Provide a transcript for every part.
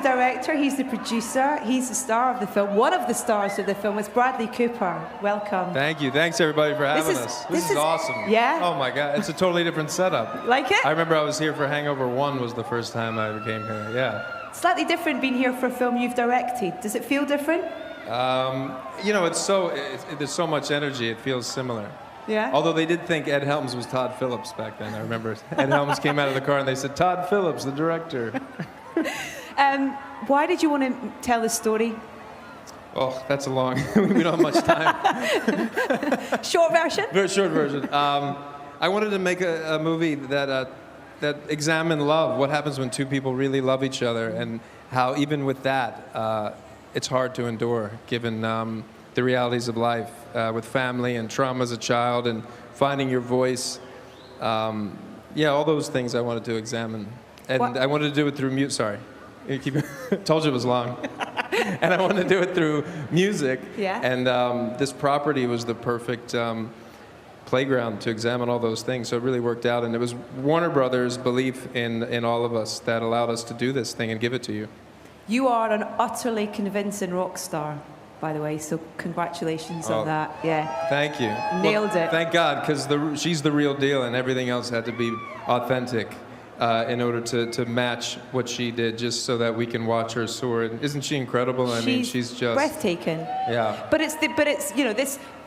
the director, he's the producer, he's the star of the film. One of the stars of the film is Bradley Cooper. Welcome. Thank you. Thanks, everybody, for having us. This is awesome. Yeah? Oh, my God. It's a totally different setup. Like it? I remember I was here for Hangover 1 was the first time I ever came here. Yeah. Slightly different being here for a film you've directed. Does it feel different? You know, there's so much energy, it feels similar. Yeah? Although they did think Ed Helms was Todd Phillips back then. I remember Ed Helms came out of the car and they said, Todd Phillips, the director. Why did you want to tell this story? Oh, that's a long, we don't have much time. Short version? Very short version. I wanted to make a movie that examined love, what happens when two people really love each other, and how even with that, it's hard to endure, given the realities of life with family and trauma as a child and finding your voice. Yeah, all those things I wanted to examine. And I wanted to do it through music. Sorry. Told you it was long. And I wanted to do it through music. Yeah. And this property was the perfect playground to examine all those things. So it really worked out. And it was Warner Brothers' belief in all of us that allowed us to do this thing and give it to you. You are an utterly convincing rock star, by the way, so congratulations on that. Yeah. Thank you. Nailed it. Thank God, because she's the real deal, and everything else had to be authentic in order to match what she did, just so that we can watch her soar. And isn't she incredible? I mean, she's just breathtaking. Yeah. But it's you know,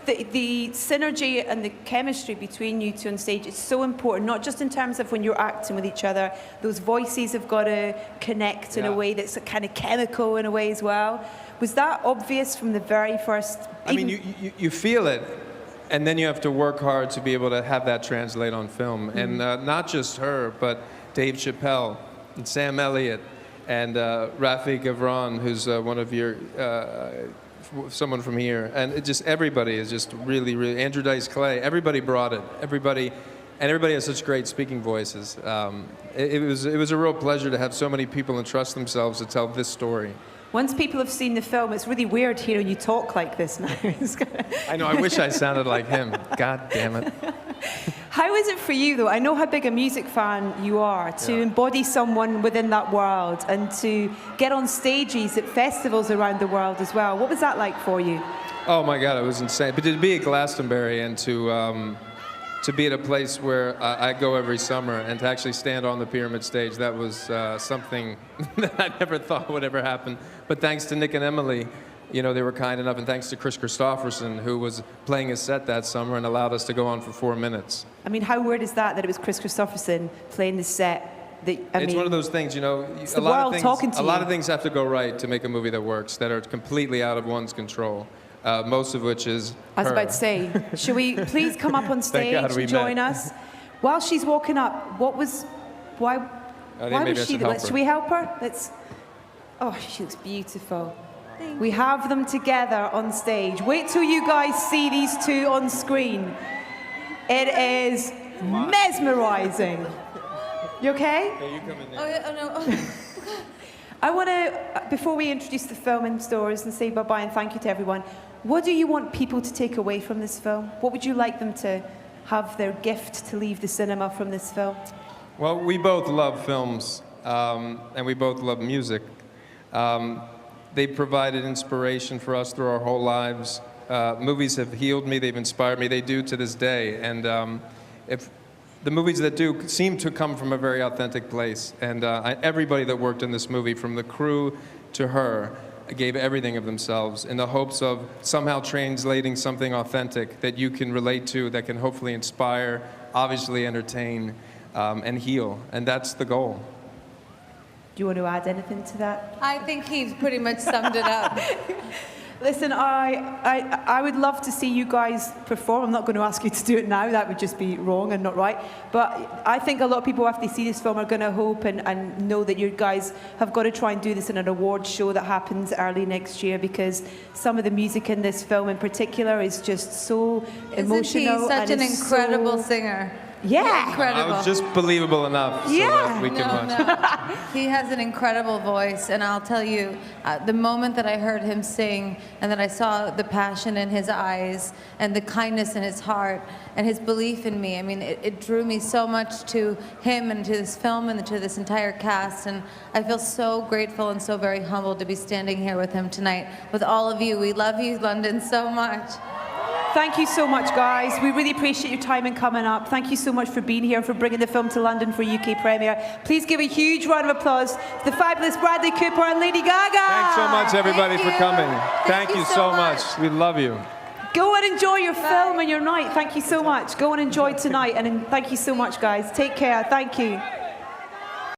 the synergy and the chemistry between you two on stage is so important, not just in terms of when you're acting with each other. Those voices have got to connect in a way that's kind of chemical in a way as well. Was that obvious from the very first? I mean, you feel it, and then you have to work hard to be able to have that translate on film. And not just her, but Dave Chappelle and Sam Elliott and Rafi Gavron, who's one of your someone from here, and it just everybody is just really Andrew Dice Clay. Everybody brought it. Everybody has such great speaking voices. It was a real pleasure to have so many people entrust themselves to tell this story. Once people have seen the film, it's really weird hearing you talk like this now. I know. I wish I sounded like him. God damn it. How is it for you, though? I know how big a music fan you are, to embody someone within that world and to get on stages at festivals around the world as well. What was that like for you? Oh, my God, it was insane. But to be at Glastonbury and to be at a place where I go every summer and to actually stand on the pyramid stage, that was something that I never thought would ever happen. But thanks to Nick and Emily, you know, they were kind enough, and thanks to Chris Christopherson, who was playing a set that summer and allowed us to go on for 4 minutes. I mean, how weird is that it was Chris Christopherson playing the set? It's one of those things, you know, it's the world talking to you. A lot of things have to go right to make a movie that works, that are completely out of one's control. Most of which is I was about to say, should we please come up on stage and join us? While she's walking up, why was she there? Should we help her? Oh, she looks beautiful. We have them together on stage. Wait till you guys see these two on screen. It is mesmerizing. You okay? Yeah, you come in there. Oh, no. I want to, before we introduce the film in stores and say bye-bye and thank you to everyone, what do you want people to take away from this film? What would you like them to have their gift to leave the cinema from this film? Well, we both love films, and we both love music. They provided inspiration for us through our whole lives. Movies have healed me, they've inspired me, they do to this day. And if the movies that do seem to come from a very authentic place. And everybody that worked in this movie, from the crew to her, gave everything of themselves in the hopes of somehow translating something authentic that you can relate to, that can hopefully inspire, obviously entertain, and heal. And that's the goal. Do you want to add anything to that? I think he's pretty much summed it up. Listen, I would love to see you guys perform. I'm not going to ask you to do it now. That would just be wrong and not right. But I think a lot of people, after they see this film, are going to hope and know that you guys have got to try and do this in an awards show that happens early next year, because some of the music in this film in particular is just so emotional. Isn't he such an incredible singer? Yeah. Incredible. I was just believable enough so that we can watch. No. He has an incredible voice, and I'll tell you, the moment that I heard him sing and that I saw the passion in his eyes and the kindness in his heart and his belief in me, I mean, it drew me so much to him and to this film and to this entire cast, and I feel so grateful and so very humbled to be standing here with him tonight, with all of you. We love you, London, so much. Thank you so much, guys. We really appreciate your time and coming up. Thank you so much for being here and for bringing the film to London for UK premiere. Please give a huge round of applause to the fabulous Bradley Cooper and Lady Gaga. Thanks so much, everybody, for coming. Thank you so much. We love you. Go and enjoy your film and your night. Thank you so much. Go and enjoy tonight, and thank you so much, guys. Take care. Thank you.